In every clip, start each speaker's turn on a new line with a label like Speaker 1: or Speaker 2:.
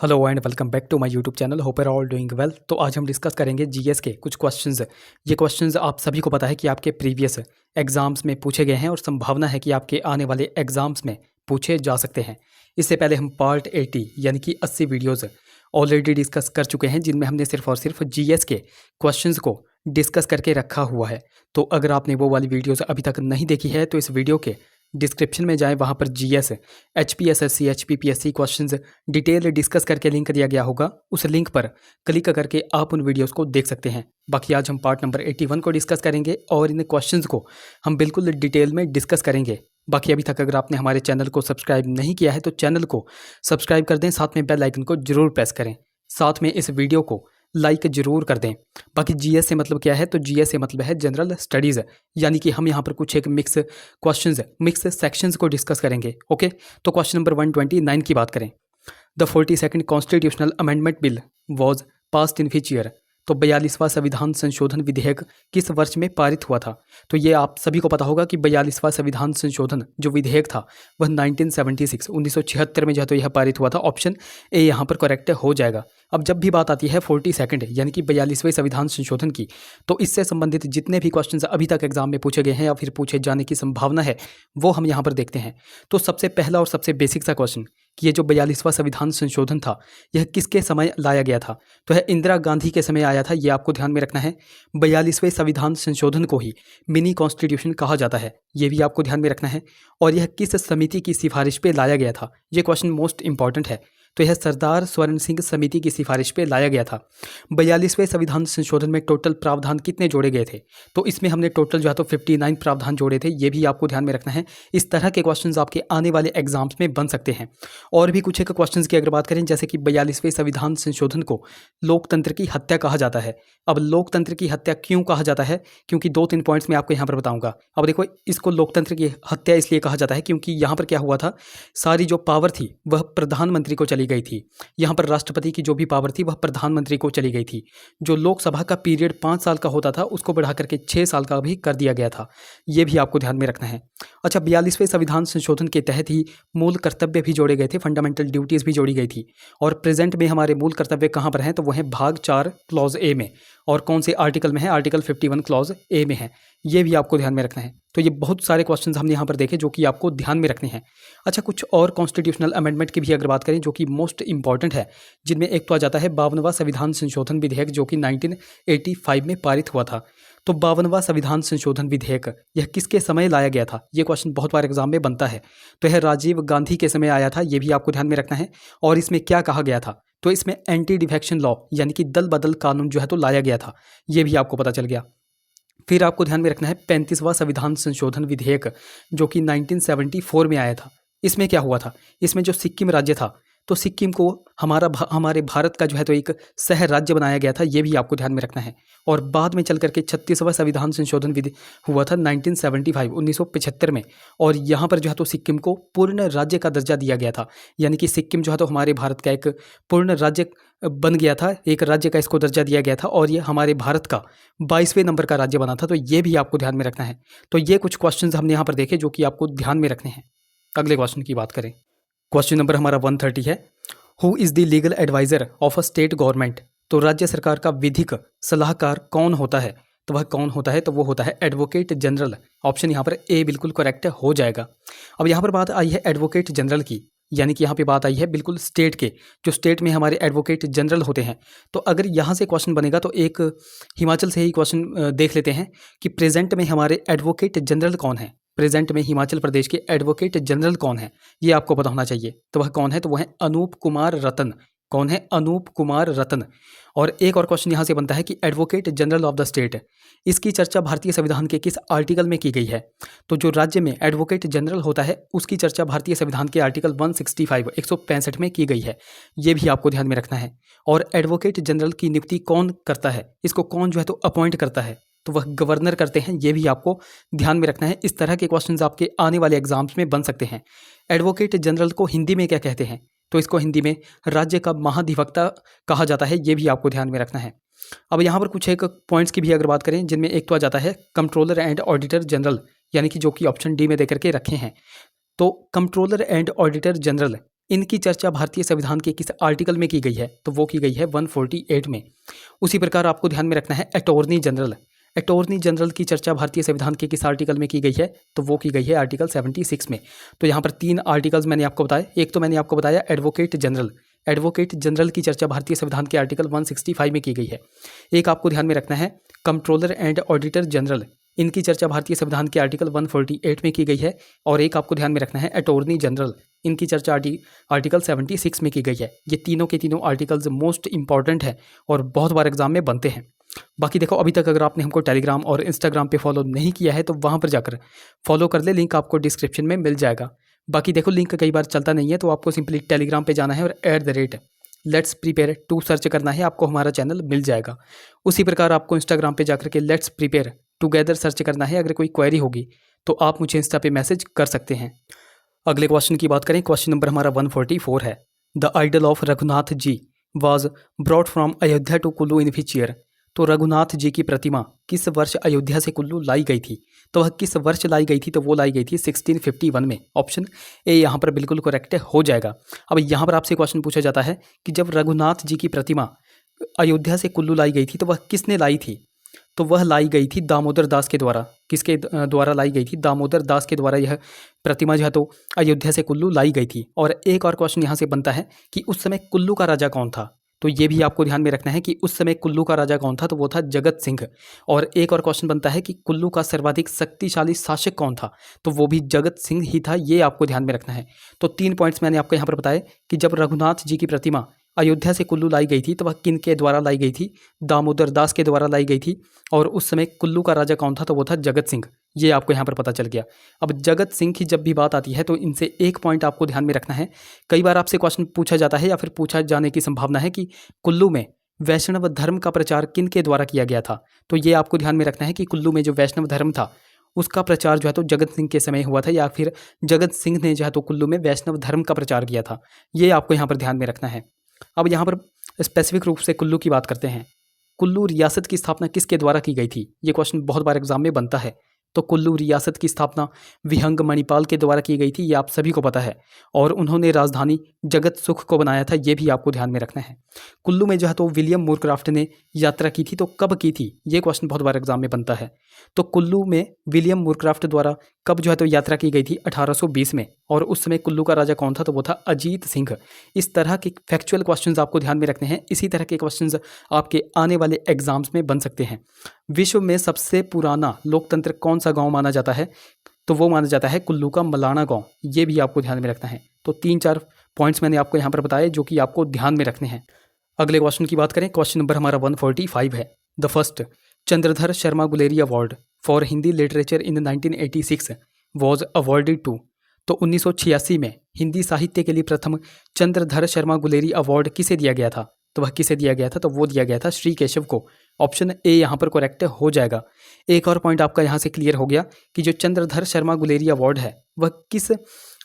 Speaker 1: Hello and welcome back to my YouTube channel. Hope are all doing well. तो आज हम discuss करेंगे GS के कुछ क्वेश्चंस। ये क्वेश्चंस आप सभी को पता है कि आपके प्रीवियस एग्जाम्स में पूछे गए हैं और संभावना है कि आपके आने वाले एग्जाम्स में पूछे जा सकते हैं। इससे पहले हम पार्ट 80 यानी कि 80 वीडियोज़ ऑलरेडी डिस्कस कर चुके हैं, जिनमें हमने सिर्फ और सिर्फ जीएस के क्वेश्चंस को डिस्कस करके रखा हुआ है। तो अगर आपने वो वाली वीडियोज़ अभी तक नहीं देखी है तो इस वीडियो के डिस्क्रिप्शन में जाएं, वहाँ पर GS, HPSSC, HPPSC questions detail discuss करके लिंक दिया गया होगा। उस लिंक पर क्लिक करके आप उन वीडियोस को देख सकते हैं। बाकी आज हम पार्ट नंबर 81 को डिस्कस करेंगे और इन क्वेश्चंस को हम बिल्कुल डिटेल में डिस्कस करेंगे। बाकी अभी तक अगर आपने हमारे चैनल को सब्सक्राइब नहीं किया है तो चैनल को सब्सक्राइब कर दें, साथ में बेल आइकन को जरूर प्रेस करें, साथ में इस वीडियो को लाइक जरूर कर दें। बाकी जीएस से मतलब क्या है, तो जीएस से मतलब है जनरल स्टडीज़, यानी कि हम यहाँ पर कुछ एक मिक्स क्वेश्चंस, मिक्स सेक्शंस को डिस्कस करेंगे। ओके, तो क्वेश्चन नंबर 129 की बात करें। The 42nd constitutional amendment bill was passed in which year. तो 42वां संविधान संशोधन विधेयक किस वर्ष में पारित हुआ था? तो ये आप सभी को पता होगा कि 42वां संविधान संशोधन जो विधेयक था वह 1976 में जो है तो यह पारित हुआ था। ऑप्शन ए यहाँ पर करेक्ट हो जाएगा। अब जब भी बात आती है 42nd यानी कि 42वें संविधान संशोधन की, तो इससे संबंधित जितने भी क्वेश्चन अभी तक एग्जाम में पूछे गए हैं या फिर पूछे जाने की संभावना है वो हम यहाँ पर देखते हैं। तो सबसे पहला और सबसे बेसिक सा क्वेश्चन कि ये जो 42वां संविधान संशोधन था यह किसके समय लाया गया था? तो यह इंदिरा गांधी के समय आया था। ये आपको ध्यान में रखना है। 42वें संविधान संशोधन को ही मिनी कॉन्स्टिट्यूशन कहा जाता है, ये भी आपको ध्यान में रखना है। और यह किस समिति की सिफारिश पे लाया गया था? ये क्वेश्चन मोस्ट इंपॉर्टेंट है। तो यह सरदार स्वर्ण सिंह समिति की सिफारिश पे लाया गया था। 42वें संविधान संशोधन में टोटल प्रावधान कितने जोड़े गए थे? तो इसमें हमने टोटल जो है तो 59 प्रावधान जोड़े थे। ये भी आपको ध्यान में रखना है। इस तरह के क्वेश्चंस आपके आने वाले एग्जाम्स में बन सकते हैं। और भी कुछ एक क्वेश्चंस की अगर बात करें, जैसे कि 42वें संविधान संशोधन को लोकतंत्र की हत्या कहा जाता है। अब लोकतंत्र की हत्या क्यों कहा जाता है? क्योंकि 2-3 पॉइंट्स मैं आपको यहाँ पर बताऊंगा। अब देखो, इसको लोकतंत्र की हत्या इसलिए कहा जाता है क्योंकि यहाँ पर क्या हुआ था, सारी जो पावर थी वह प्रधानमंत्री को चली गई थी। यहाँ पर राष्ट्रपति की जो भी पावर थी वह प्रधानमंत्री को चली गई थी। जो लोकसभा का पीरियड 5 साल का होता था उसको बढ़ा करके 6 साल का भी कर दिया गया था। ये भी आपको ध्यान में रखना है। अच्छा, 42वें संविधान संशोधन के तहत ही मूल कर्तव्य भी जोड़े गए थे, फंडामेंटल ड्यूटीज़ भी जोड़ी गई थी। और प्रेजेंट में हमारे मूल कर्तव्य कहाँ पर हैं? तो वह है भाग 4 क्लॉज ए में। और कौन से आर्टिकल में है? आर्टिकल 51 क्लॉज ए में है। ये भी आपको ध्यान में रखना है। तो ये बहुत सारे क्वेश्चंस हमने यहाँ पर देखे जो कि आपको ध्यान में रखने हैं। अच्छा, कुछ और कॉन्स्टिट्यूशनल अमेंडमेंट की भी अगर बात करें जो कि मोस्ट इंपॉर्टेंट है, जिनमें एक तो आ जाता है 52वां संविधान संशोधन विधेयक जो कि 1985 में पारित हुआ था। तो 52वां संविधान संशोधन विधेयक यह किसके समय लाया गया था? ये क्वेश्चन बहुत बार एग्जाम में बनता है। तो यह राजीव गांधी के समय आया था। ये भी आपको ध्यान में रखना है। और इसमें क्या कहा गया था? तो इसमें एंटी डिफेक्शन लॉ यानी कि दल बदल कानून जो है तो लाया गया था। ये भी आपको पता चल गया। फिर आपको ध्यान में रखना है 35वां संविधान संशोधन विधेयक जो कि 1974 में आया था। इसमें क्या हुआ था? इसमें जो सिक्किम राज्य था, तो सिक्किम को हमारे भारत का जो है तो एक सह राज्य बनाया गया था। ये भी आपको ध्यान में रखना है। और बाद में चल करके 36वां संविधान संशोधन विधि हुआ था 1975 में। और यहाँ पर जो है तो सिक्किम को पूर्ण राज्य का दर्जा दिया गया था, यानी कि सिक्किम जो है तो हमारे भारत का एक पूर्ण राज्य बन गया था, एक राज्य का इसको दर्जा दिया गया था। और ये हमारे भारत का 22वें नंबर का राज्य बना था। तो ये भी आपको ध्यान में रखना है। तो ये कुछ क्वेश्चन हमने यहाँ पर देखे जो कि आपको ध्यान में रखने हैं। अगले क्वेश्चन की बात करें, क्वेश्चन नंबर हमारा 130 है। Who is the legal adviser of a state government? तो राज्य सरकार का विधिक सलाहकार कौन होता है? तो वह कौन होता है? तो वो होता है एडवोकेट जनरल। ऑप्शन यहाँ पर ए बिल्कुल करेक्ट हो जाएगा। अब यहाँ पर बात आई है एडवोकेट जनरल की, यानी कि यहाँ पे बात आई है बिल्कुल स्टेट के, जो स्टेट में हमारे एडवोकेट जनरल होते हैं। तो अगर यहाँ से क्वेश्चन बनेगा तो एक हिमाचल से ही क्वेश्चन देख लेते हैं कि प्रेजेंट में हमारे एडवोकेट जनरल कौन है। प्रेजेंट में हिमाचल प्रदेश के एडवोकेट जनरल कौन है, ये आपको पता होना चाहिए। तो वह कौन है? तो वह है अनूप कुमार रतन। कौन है? अनूप कुमार रतन। और एक और क्वेश्चन यहाँ से बनता है कि advocate general of the state, इसकी चर्चा भारतीय संविधान के किस आर्टिकल में की गई है? तो जो राज्य में एडवोकेट जनरल होता है उसकी चर्चा भारतीय संविधान के आर्टिकल 165 में की गई है। ये भी आपको ध्यान में रखना है। और एडवोकेट जनरल की नियुक्ति कौन करता है? इसको कौन जो है तो अपॉइंट करता है? तो वह गवर्नर करते हैं। ये भी आपको ध्यान में रखना है। इस तरह के क्वेश्चंस आपके आने वाले एग्जाम्स में बन सकते हैं। एडवोकेट जनरल को हिंदी में क्या कहते हैं? तो इसको हिंदी में राज्य का महाधिवक्ता कहा जाता है। ये भी आपको ध्यान में रखना है। अब यहाँ पर कुछ एक पॉइंट्स की भी अगर बात करें, जिनमें एक तो आ जाता है कंट्रोलर एंड ऑडिटर जनरल, यानी कि जो कि ऑप्शन डी में देकर के रखे हैं। तो कंट्रोलर एंड ऑडिटर जनरल इनकी चर्चा भारतीय संविधान के किस आर्टिकल में की गई है? तो वो की गई है 148 में। उसी प्रकार आपको ध्यान में रखना है अटॉर्नी जनरल। अटॉर्नी जनरल की चर्चा भारतीय संविधान के किस आर्टिकल में की गई है? तो वो की गई है आर्टिकल 76 में। तो यहाँ पर 3 आर्टिकल्स मैंने आपको बताए। एक तो मैंने आपको बताया एडवोकेट जनरल। एडवोकेट जनरल की चर्चा भारतीय संविधान के आर्टिकल 165 में की गई है। एक आपको ध्यान में रखना है कंट्रोलर एंड ऑडिटर जनरल। इनकी चर्चा भारतीय संविधान के आर्टिकल 148 में की गई है। और एक आपको ध्यान में रखना है अटॉर्नी जनरल। इनकी चर्चा आर्टिकल 76 में की गई है। ये तीनों के तीनों आर्टिकल्स मोस्ट इंपॉर्टेंट है और बहुत बार एग्जाम में बनते हैं। बाकी देखो, अभी तक अगर आपने हमको टेलीग्राम और इंस्टाग्राम पे फॉलो नहीं किया है तो वहाँ पर जाकर फॉलो कर ले, लिंक आपको डिस्क्रिप्शन में मिल जाएगा। बाकी देखो, लिंक कई बार चलता नहीं है तो आपको सिंपली टेलीग्राम पे जाना है और @Let'sPrepare2 सर्च करना है, आपको हमारा चैनल मिल जाएगा। उसी प्रकार आपको इंस्टाग्राम पे जाकर के लेट्स प्रिपेयर टुगेदर सर्च करना है। अगर कोई क्वेरी होगी तो आप मुझे इंस्टा पे मैसेज कर सकते हैं। अगले क्वेश्चन की बात करें, क्वेश्चन नंबर हमारा 144 है। The idol of Raghunath ji was brought from Ayodhya to Kullu in which year? तो रघुनाथ जी की प्रतिमा किस वर्ष अयोध्या से कुल्लू लाई गई थी? तो वह किस वर्ष लाई गई थी? तो वो लाई गई थी 1651 में। ऑप्शन ए यहाँ पर बिल्कुल करेक्ट हो जाएगा। अब यहाँ पर आपसे क्वेश्चन पूछा जाता है कि जब रघुनाथ जी की प्रतिमा अयोध्या से कुल्लू लाई गई थी तो वह किसने लाई थी? तो वह लाई गई थी दामोदर दास के द्वारा। किसके द्वारा लाई गई थी? दामोदर दास के द्वारा यह प्रतिमा जो है तो अयोध्या से कुल्लू लाई गई थी। और एक और क्वेश्चन यहाँ से बनता है कि उस समय कुल्लू का राजा कौन था? तो ये भी आपको ध्यान में रखना है कि उस समय कुल्लू का राजा कौन था? तो वो था जगत सिंह। और एक और क्वेश्चन बनता है कि कुल्लू का सर्वाधिक शक्तिशाली शासक कौन था? तो वो भी जगत सिंह ही था। ये आपको ध्यान में रखना है। तो 3 पॉइंट्स मैंने आपको यहाँ पर बताए कि जब रघुनाथ जी की प्रतिमा अयोध्या से कुल्लू लाई गई थी तो वह किन के द्वारा लाई गई थी? दामोदर दास के द्वारा लाई गई थी। और उस समय कुल्लू का राजा कौन था? तो वो था जगत सिंह। ये आपको यहाँ पर पता चल गया। अब जगत सिंह की जब भी बात आती है तो इनसे एक पॉइंट आपको ध्यान में रखना है। कई बार आपसे क्वेश्चन पूछा जाता है या फिर पूछा जाने की संभावना है कि कुल्लू में वैष्णव धर्म का प्रचार किन के द्वारा किया गया था? तो ये आपको ध्यान में रखना है कि कुल्लू में जो वैष्णव धर्म था उसका प्रचार जो है तो जगत सिंह के समय हुआ था, या फिर जगत सिंह ने जो है तो कुल्लू में वैष्णव धर्म का प्रचार किया था। ये आपको यहाँ पर ध्यान में रखना है। अब यहाँ पर स्पेसिफिक रूप से कुल्लू की बात करते हैं। कुल्लू रियासत की स्थापना किसके द्वारा की गई थी? ये क्वेश्चन बहुत बार एग्जाम में बनता है। तो कुल्लू रियासत की स्थापना विहंग मणिपाल के द्वारा की गई थी। ये आप सभी को पता है। और उन्होंने राजधानी जगत सुख को बनाया था। ये भी आपको ध्यान में रखना है। कुल्लू में जो है तो विलियम मूरक्राफ्ट ने यात्रा की थी। तो कब की थी? ये क्वेश्चन बहुत बार एग्जाम में बनता है। तो कुल्लू में विलियम मूरक्राफ्ट द्वारा कब जो है तो यात्रा की गई थी? 1820 में। और उस समय कुल्लू का राजा कौन था? तो वो था अजीत सिंह। इस तरह के फैक्चुअल क्वेश्चंस आपको ध्यान में रखने हैं। इसी तरह के क्वेश्चंस आपके आने वाले एग्जाम्स में बन सकते हैं। विश्व में सबसे पुराना लोकतंत्र कौन सा गांव माना जाता है? तो वो माना जाता है कुल्लू का मलाना गांव। ये भी आपको ध्यान में रखना है। तो 3-4 पॉइंट्स मैंने आपको यहाँ पर बताए जो कि आपको ध्यान में रखने हैं। अगले क्वेश्चन की बात करें, क्वेश्चन नंबर हमारा 145 है। The first Chandradhar Sharma Guleri award for Hindi literature in 1986 was awarded to? तो 1986 में हिंदी साहित्य के लिए प्रथम चंद्रधर शर्मा गुलेरी अवार्ड किसे दिया गया था? तो वह किसे दिया गया था? तो वो दिया गया था श्री केशव को। ऑप्शन ए यहाँ पर करेक्ट हो जाएगा। एक और पॉइंट आपका यहाँ से क्लियर हो गया कि जो चंद्रधर शर्मा गुलेरी अवार्ड है वह किस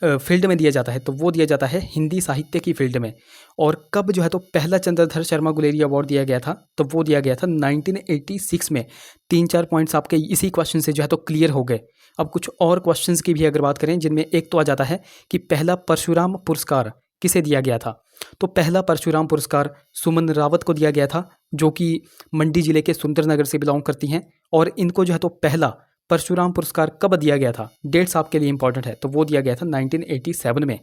Speaker 1: फील्ड में दिया जाता है? तो वो दिया जाता है हिंदी साहित्य की फील्ड में। और कब जो है तो पहला चंद्रधर शर्मा गुलेरी अवार्ड दिया गया था? तो वो दिया गया था 1986 में। 3-4 पॉइंट्स आपके इसी क्वेश्चन से जो है तो क्लियर हो गए। अब कुछ और क्वेश्चंस की भी अगर बात करें, जिनमें एक तो आ जाता है कि पहला परशुराम पुरस्कार किसे दिया गया था? तो पहला परशुराम पुरस्कार सुमन रावत को दिया गया था, जो कि मंडी जिले के सुंदरनगर से बिलोंग करती हैं। और इनको जो है तो पहला परशुराम पुरस्कार कब दिया गया था? डेट्स आपके लिए इंपॉर्टेंट है। तो वो दिया गया था 1987 में।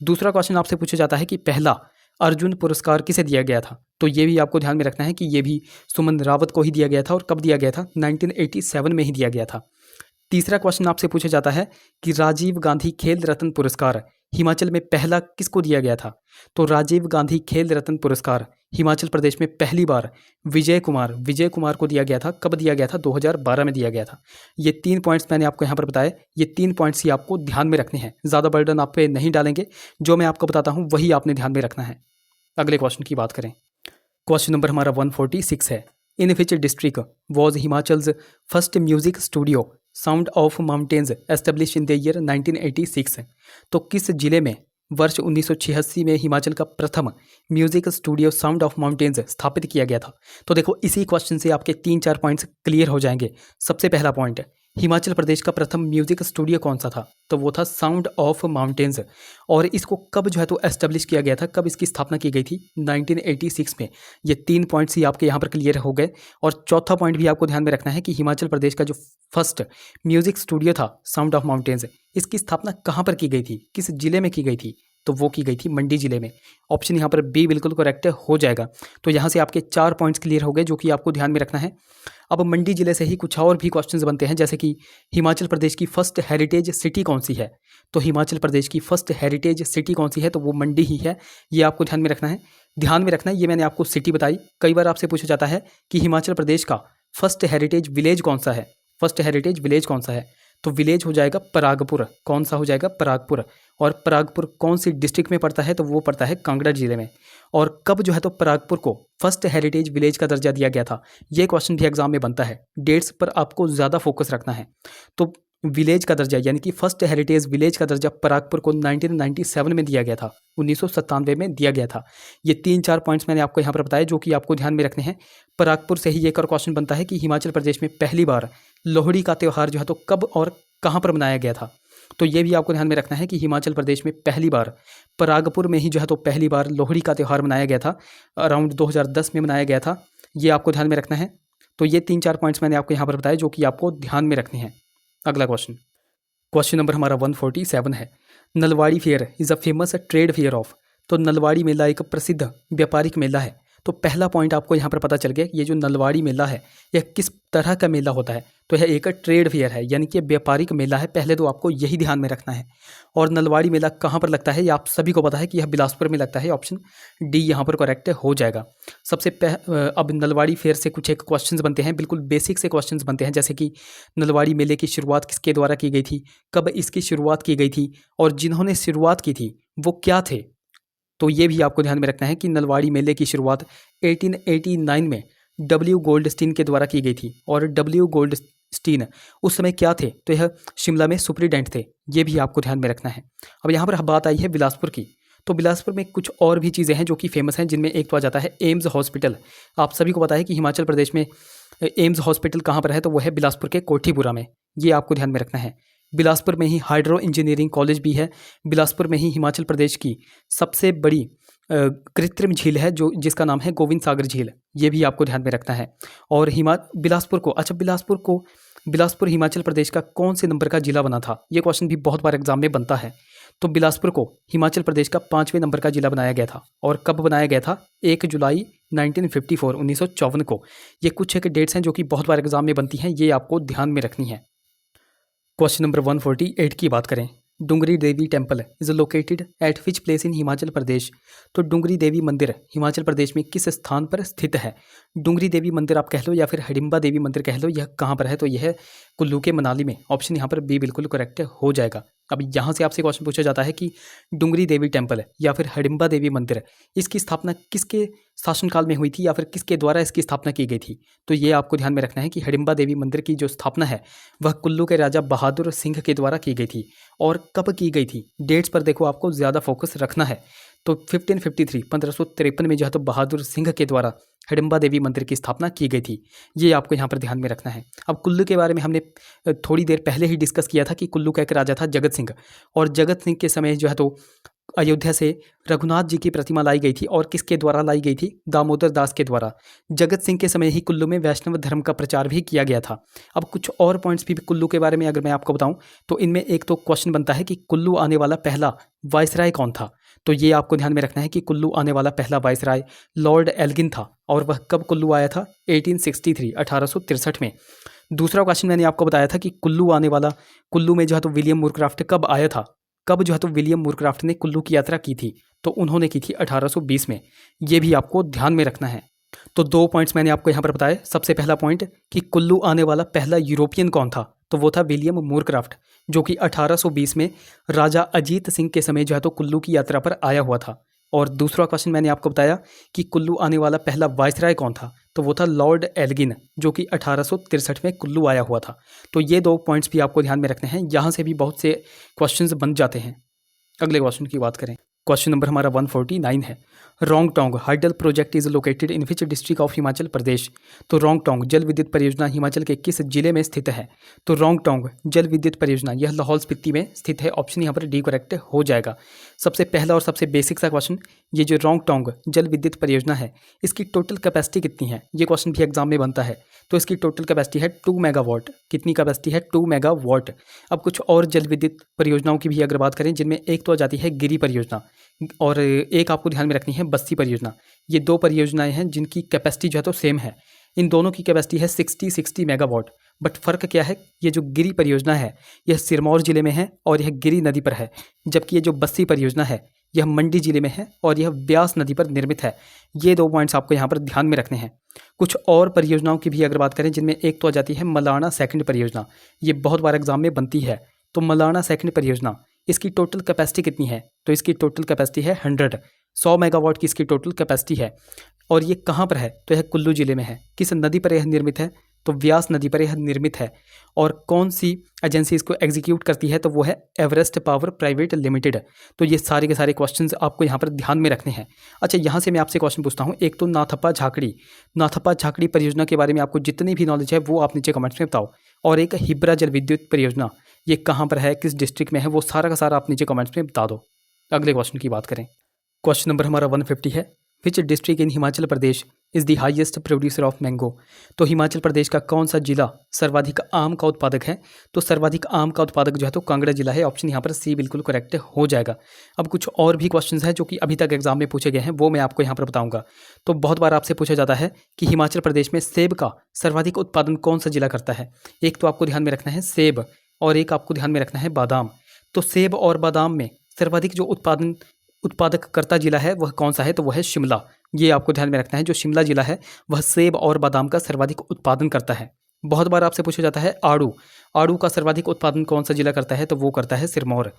Speaker 1: दूसरा क्वेश्चन आपसे पूछा जाता है कि पहला अर्जुन पुरस्कार किसे दिया गया था? तो ये भी आपको ध्यान में रखना है कि ये भी सुमन रावत को ही दिया गया था। और कब दिया गया था? 1987 में ही दिया गया था। तीसरा क्वेश्चन आपसे पूछा जाता है कि राजीव गांधी खेल रत्न पुरस्कार हिमाचल में पहला किसको दिया गया था? तो राजीव गांधी खेल रत्न पुरस्कार हिमाचल प्रदेश में पहली बार विजय कुमार को दिया गया था। कब दिया गया था? 2012 में दिया गया था। ये 3 पॉइंट्स मैंने आपको यहाँ पर बताए। ये 3 पॉइंट्स ही आपको ध्यान में रखने हैं। ज़्यादा बर्डन आप पे नहीं डालेंगे। जो मैं आपको बताता हूँ वही आपने ध्यान में रखना है। अगले क्वेश्चन की बात करें, क्वेश्चन नंबर हमारा 146 है। In which district was Himachal's first music studio sound of mountains establish in the year 1986? तो किस जिले में वर्ष 1986 में हिमाचल का प्रथम music studio sound of mountains स्थापित किया गया था? तो देखो, इसी क्वेश्चन से आपके 3-4 पॉइंट्स क्लियर हो जाएंगे। सबसे पहला पॉइंट, हिमाचल प्रदेश का प्रथम म्यूजिक स्टूडियो कौन सा था? तो वो था साउंड ऑफ माउंटेन्स। और इसको कब जो है तो एस्टेब्लिश किया गया था, कब इसकी स्थापना की गई थी? 1986 में। ये 3 पॉइंट्स ही आपके यहाँ पर क्लियर हो गए। और चौथा पॉइंट भी आपको ध्यान में रखना है कि हिमाचल प्रदेश का जो फर्स्ट म्यूजिक स्टूडियो था साउंड ऑफ माउंटेन्स, इसकी स्थापना कहाँ पर की गई थी, किस जिले में की गई थी? तो वो की गई थी मंडी जिले में। ऑप्शन यहाँ पर बी बिल्कुल करेक्ट हो जाएगा। तो यहाँ से आपके 4 पॉइंट्स क्लियर हो गए जो कि आपको ध्यान में रखना है। अब मंडी जिले से ही कुछ और भी क्वेश्चंस बनते हैं, जैसे कि हिमाचल प्रदेश की फर्स्ट हेरिटेज सिटी कौन सी है? तो हिमाचल प्रदेश की फर्स्ट हेरिटेज सिटी कौन सी है? तो वो मंडी ही है। ये आपको ध्यान में रखना है। ध्यान में रखना है, ये मैंने आपको सिटी बताई। कई बार आपसे पूछा जाता है कि हिमाचल प्रदेश का फर्स्ट हेरिटेज विलेज कौन सा है? फर्स्ट हेरिटेज विलेज कौन सा है? तो विलेज हो जाएगा परागपुर। कौन सा हो जाएगा? परागपुर। और परागपुर कौन सी डिस्ट्रिक्ट में पड़ता है? तो वो पड़ता है कांगड़ा जिले में। और कब जो है तो परागपुर को फर्स्ट हेरिटेज विलेज का दर्जा दिया गया था? ये क्वेश्चन भी एग्जाम में बनता है। डेट्स पर आपको ज़्यादा फोकस रखना है। तो विलेज का दर्जा यानी कि फर्स्ट हेरिटेज विलेज का दर्जा परागपुर को 1997 में दिया गया था, 1997 में दिया गया था। ये 3-4 पॉइंट्स मैंने आपको यहाँ पर बताए जो कि आपको ध्यान में रखने हैं। परागपुर से ही एक और क्वेश्चन बनता है कि हिमाचल प्रदेश में पहली बार लोहड़ी का त्यौहार जो है तो कब और कहाँ पर मनाया गया था? तो ये भी आपको ध्यान में रखना है कि हिमाचल प्रदेश में पहली बार परागपुर में ही जो है तो पहली बार लोहड़ी का त्यौहार मनाया गया था, अराउंड 2010 में मनाया गया था। ये आपको ध्यान में रखना है। तो ये 3-4 पॉइंट्स मैंने आपको यहाँ पर बताए जो कि आपको ध्यान में रखने हैं। अगला क्वेश्चन, क्वेश्चन नंबर हमारा 147 है। Nalwari fair is a famous trade fair of. तो नलवाड़ी मेला एक प्रसिद्ध व्यापारिक मेला है। तो पहला पॉइंट आपको यहाँ पर पता चल गया, ये जो नलवाड़ी मेला है यह किस तरह का मेला होता है? तो यह एक ट्रेड फेयर है, यानी कि व्यापारिक मेला है। पहले तो आपको यही ध्यान में रखना है। और नलवाड़ी मेला कहाँ पर लगता है? ये आप सभी को पता है कि यह बिलासपुर में लगता है। ऑप्शन डी यहाँ पर करेक्ट हो जाएगा। अब नलवाड़ी फेयर से कुछ एक क्वेश्चंस बनते हैं, बिल्कुल बेसिक से क्वेश्चंस बनते हैं, जैसे कि नलवाड़ी मेले की शुरुआत किसके द्वारा की गई थी, कब इसकी शुरुआत की गई थी, और जिन्होंने शुरुआत की थी वो क्या थे? तो ये भी आपको ध्यान में रखना है कि नलवाड़ी मेले की शुरुआत 1889 में डब्ल्यू गोल्डस्टीन के द्वारा की गई थी। और डब्ल्यू गोल्डस्टीन उस समय क्या थे? तो यह शिमला में सुपरिटेंडेंट थे। ये भी आपको ध्यान में रखना है। अब यहाँ पर बात आई है बिलासपुर की। तो बिलासपुर में कुछ और भी चीज़ें हैं जो कि फेमस हैं, जिनमें एक तो आ जाता है एम्स हॉस्पिटल। आप सभी को पता है कि हिमाचल प्रदेश में एम्स हॉस्पिटल कहाँ पर है? तो वह है बिलासपुर के कोठीपुरा में। ये आपको ध्यान में रखना है। बिलासपुर में ही हाइड्रो इंजीनियरिंग कॉलेज भी है। बिलासपुर में ही हिमाचल प्रदेश की सबसे बड़ी कृत्रिम झील है जो जिसका नाम है गोविंद सागर झील। ये भी आपको ध्यान में रखना है। और बिलासपुर हिमाचल प्रदेश का कौन से नंबर का जिला बना था? ये क्वेश्चन भी बहुत बार एग्जाम में बनता है। तो बिलासपुर को हिमाचल प्रदेश का 5वें नंबर का जिला बनाया गया था। और कब बनाया गया था? 1 जुलाई 1954 1954 को। ये कुछ एक डेट्स हैं जो कि बहुत बार एग्जाम में बनती हैं, ये आपको ध्यान में रखनी है। क्वेश्चन नंबर 148 की बात करें। Dungri Devi temple is located at which place in Himachal Pradesh. तो डुंगरी देवी मंदिर हिमाचल प्रदेश में किस स्थान पर स्थित है? डुंगरी देवी मंदिर आप कह लो या फिर हिडिंबा देवी मंदिर कह लो, यह कहाँ पर है? तो यह कुल्लू के मनाली में। ऑप्शन यहाँ पर बी बिल्कुल करेक्ट हो जाएगा। अब यहाँ से आपसे क्वेश्चन पूछा जाता है कि डुंगरी देवी टेम्पल या फिर हिडिंबा देवी मंदिर, इसकी स्थापना किसके शासनकाल में हुई थी या फिर किसके द्वारा इसकी स्थापना की गई थी? तो ये आपको ध्यान में रखना है कि हिडिंबा देवी मंदिर की जो स्थापना है वह कुल्लू के राजा बहादुर सिंह के द्वारा की गई थी। और कब की गई थी? डेट्स पर देखो आपको ज़्यादा फोकस रखना है। तो 1553 में जो है तो बहादुर सिंह के द्वारा हिडिंबा देवी मंदिर की स्थापना की गई थी। ये आपको यहाँ पर ध्यान में रखना है। अब कुल्लू के बारे में हमने थोड़ी देर पहले ही डिस्कस किया था कि कुल्लू का एक राजा था जगत सिंह। और जगत सिंह के समय जो है तो अयोध्या से रघुनाथ जी की प्रतिमा लाई गई थी। और किसके द्वारा लाई गई थी? दामोदर दास के द्वारा। जगत सिंह के समय ही कुल्लू में वैष्णव धर्म का प्रचार भी किया गया था। अब कुछ और पॉइंट्स भी कुल्लू के बारे में अगर मैं आपको बताऊं तो इनमें एक तो क्वेश्चन बनता है कि कुल्लू आने वाला पहला वायसराय कौन था? तो ये आपको ध्यान में रखना है कि कुल्लू आने वाला पहला वायसराय लॉर्ड एल्गिन था। और वह कब कुल्लू आया था? 1863 में। दूसरा क्वेश्चन मैंने आपको बताया था कि कुल्लू में जो है तो विलियम मूरक्राफ्ट कब आया था? कब जो है तो विलियम मूरक्राफ्ट ने कुल्लू की यात्रा की थी? तो उन्होंने की थी 1820 में। ये भी आपको ध्यान में रखना है। तो 2 पॉइंट्स मैंने आपको यहाँ पर बताए। सबसे पहला पॉइंट कि कुल्लू आने वाला पहला यूरोपियन कौन था? तो वो था विलियम मूरक्राफ्ट, जो कि 1820 में राजा अजीत सिंह के समय जो है तो कुल्लू की यात्रा पर आया हुआ था। और दूसरा क्वेश्चन मैंने आपको बताया कि कुल्लू आने वाला पहला वायसराय कौन था? तो वो था लॉर्ड एल्गिन, जो कि 1863 में कुल्लू आया हुआ था। तो ये 2 पॉइंट्स भी आपको ध्यान में रखने हैं। यहाँ से भी बहुत से क्वेश्चंस बन जाते हैं। अगले क्वेश्चन की बात करें। क्वेश्चन नंबर हमारा 149 है। Rongtong hydel project is located in which district of Himachal Pradesh. तो रोंगटोंग जल विद्युत परियोजना हिमाचल के किस जिले में स्थित है? तो रोंगटोंग जल विद्युत परियोजना यह लाहौल स्पीति में स्थित है। ऑप्शन यहाँ पर डी करेक्ट हो जाएगा। सबसे पहला और सबसे बेसिक सा क्वेश्चन, ये जो रोंगटोंग जल विद्युत परियोजना है इसकी टोटल कैपेसिटी कितनी है? ये क्वेश्चन भी एग्जाम में बनता है। तो इसकी टोटल कैपेसिटी है 2 मेगावाट। कितनी कैपेसिटी है? 2 मेगावाट। अब कुछ और जल विद्युत परियोजनाओं की भी अगर बात करें, जिनमें एक तो आ जाती है गिरी परियोजना और एक आपको ध्यान में रखनी है बस्सी परियोजना। ये दो परियोजनाएं हैं जिनकी कैपेसिटी जो है तो सेम है। इन दोनों की कैपेसिटी है 60 मेगावाट। बट फ़र्क क्या है? ये जो गिरी परियोजना है यह सिरमौर जिले में है और यह गिरी नदी पर है, जबकि ये जो बस्सी परियोजना है यह मंडी जिले में है और यह ब्यास नदी पर निर्मित है। ये 2 पॉइंट्स आपको यहाँ पर ध्यान में रखने हैं। कुछ और परियोजनाओं की भी अगर बात करें, जिनमें एक तो आ जाती है मलाना सेकंड परियोजना। ये बहुत बार एग्जाम में बनती है। तो मलाना सेकंड परियोजना, इसकी टोटल कैपेसिटी कितनी है? तो इसकी टोटल कैपेसिटी है 100 मेगावाट की इसकी टोटल कैपेसिटी है। और ये कहाँ पर है? तो यह कुल्लू जिले में है। किस नदी पर यह निर्मित है? तो व्यास नदी पर यह निर्मित है। और कौन सी एजेंसी इसको एग्जीक्यूट करती है? तो वो है एवरेस्ट पावर प्राइवेट लिमिटेड। तो ये सारे के सारे क्वेश्चंस आपको यहाँ पर ध्यान में रखने हैं। अच्छा, यहाँ से मैं आपसे क्वेश्चन पूछता हूँ। एक तो नाथपा झाकड़ी परियोजना के बारे में आपको जितनी भी नॉलेज है वो आप नीचे कमेंट्स में बताओ। और एक हिब्रा जल विद्युत परियोजना, ये कहाँ पर है, किस डिस्ट्रिक्ट में है, वो सारा का सारा आप नीचे कमेंट्स में बता दो। अगले क्वेश्चन की बात करें। क्वेश्चन नंबर हमारा 150 है। Which district in Himachal Pradesh is the highest producer of mango. तो हिमाचल प्रदेश का कौन सा जिला सर्वाधिक आम का उत्पादक है? तो सर्वाधिक आम का उत्पादक जो है तो कांगड़ा जिला है। ऑप्शन यहाँ पर सी बिल्कुल करेक्ट हो जाएगा। अब कुछ और भी क्वेश्चंस हैं जो कि अभी तक एग्जाम में पूछे गए हैं, वो मैं आपको यहाँ पर बताऊंगा। तो बहुत बार आपसे पूछा जाता है कि हिमाचल प्रदेश में सेब का सर्वाधिक उत्पादन कौन सा जिला करता है? एक तो आपको ध्यान में रखना है सेब और एक आपको ध्यान में रखना है बादाम। तो सेब और बादाम में सर्वाधिक जो उत्पादक करता जिला है वह कौन सा है? तो वह है शिमला। ये आपको ध्यान में रखना है, जो शिमला जिला है वह सेब और बादाम का सर्वाधिक उत्पादन करता है। बहुत बार आपसे पूछा जाता है आड़ू का सर्वाधिक उत्पादन कौन सा जिला करता है? तो वो करता है सिरमौर।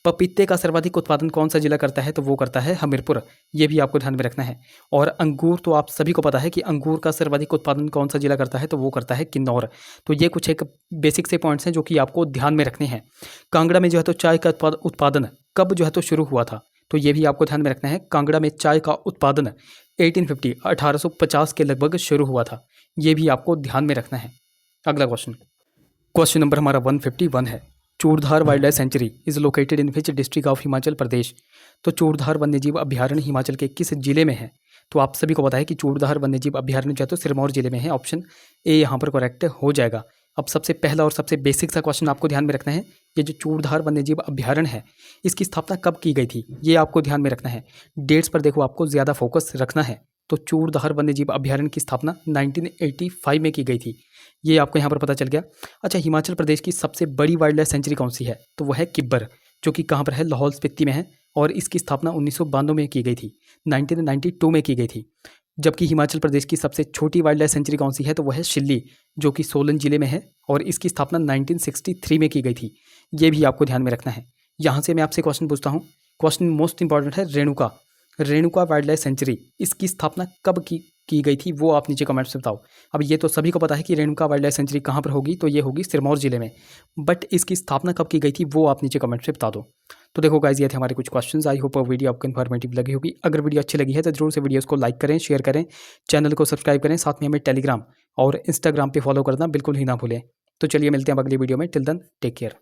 Speaker 1: पपीते का सर्वाधिक उत्पादन कौन सा जिला करता है? तो वो करता है हमीरपुर। ये भी आपको ध्यान में रखना है। और अंगूर तो आप सभी को पता है कि अंगूर का सर्वाधिक उत्पादन कौन सा जिला करता है? तो वो करता है किन्नौर। तो ये कुछ एक बेसिक से पॉइंट्स हैं जो कि आपको ध्यान में रखने हैं। कांगड़ा में जो है तो चाय का उत्पादन कब जो है तो शुरू हुआ था? तो ये भी आपको ध्यान में रखना है। कांगड़ा में चाय का उत्पादन 1850 के लगभग शुरू हुआ था। ये भी आपको ध्यान में रखना है। अगला क्वेश्चन नंबर हमारा 151 है। Churdhar wildlife sanctuary is located in which district of Himachal Pradesh. तो चूड़धार वन्यजीव अभ्यारण्य हिमाचल के किस जिले में है? तो आप सभी को पता है कि चूड़धार वन्यजीव अभ्यारण्य जो है तो सिरमौर जिले में है। ऑप्शन ए यहाँ पर करेक्ट हो जाएगा। अब सबसे पहला और सबसे बेसिक सा क्वेश्चन आपको ध्यान में रखना है। ये जो चूड़धार वन्यजीव अभ्यारण्य है इसकी स्थापना कब की गई थी? ये आपको ध्यान में रखना है। डेट्स पर देखो आपको ज़्यादा फोकस रखना है। तो चूड़धार वन्यजीव अभ्यारण्य की स्थापना 1985 में की गई थी। ये आपको यहाँ पर पता चल गया। अच्छा, हिमाचल प्रदेश की सबसे बड़ी वाइल्ड लाइफ सेंचुरी कौन सी है? तो वह है किब्बर, जो कि कहाँ पर है? लाहौल स्पीति में है। और इसकी स्थापना 1992 में की गई थी, 1992 में की गई थी। जबकि हिमाचल प्रदेश की सबसे छोटी वाइल्ड लाइफ सेंचुरी कौन सी है? तो वह है शिल्ली, जो कि सोलन जिले में है और इसकी स्थापना 1963 में की गई थी। ये भी आपको ध्यान में रखना है। यहाँ से मैं आपसे क्वेश्चन पूछता हूँ। क्वेश्चन मोस्ट इंपॉर्टेंट है। रेणुका वाइल्ड लाइफ सेंचुरी, इसकी स्थापना कब की गई थी? वो आप नीचे कमेंट्स में बताओ। अब ये तो सभी को पता है कि रेणुका वाइल्ड लाइफ सेंचुरी कहाँ पर होगी, तो ये होगी सिरमौर जिले में। बट इसकी स्थापना कब की गई थी वो आप नीचे कमेंट्स में बता दो। तो देखो गाइस, ये थे हमारे कुछ क्वेश्चंस। आई होप वीडियो आपको इन्फॉर्मेटिव लगी होगी। अगर वीडियो अच्छी लगी है तो जरूर से वीडियोस को लाइक करें, शेयर करें, चैनल को सब्सक्राइब करें, साथ में हमें टेलीग्राम और इंस्टाग्राम पे फॉलो करना बिल्कुल ही ना भूलें। तो चलिए मिलते हैं अगली वीडियो में। Till then take care.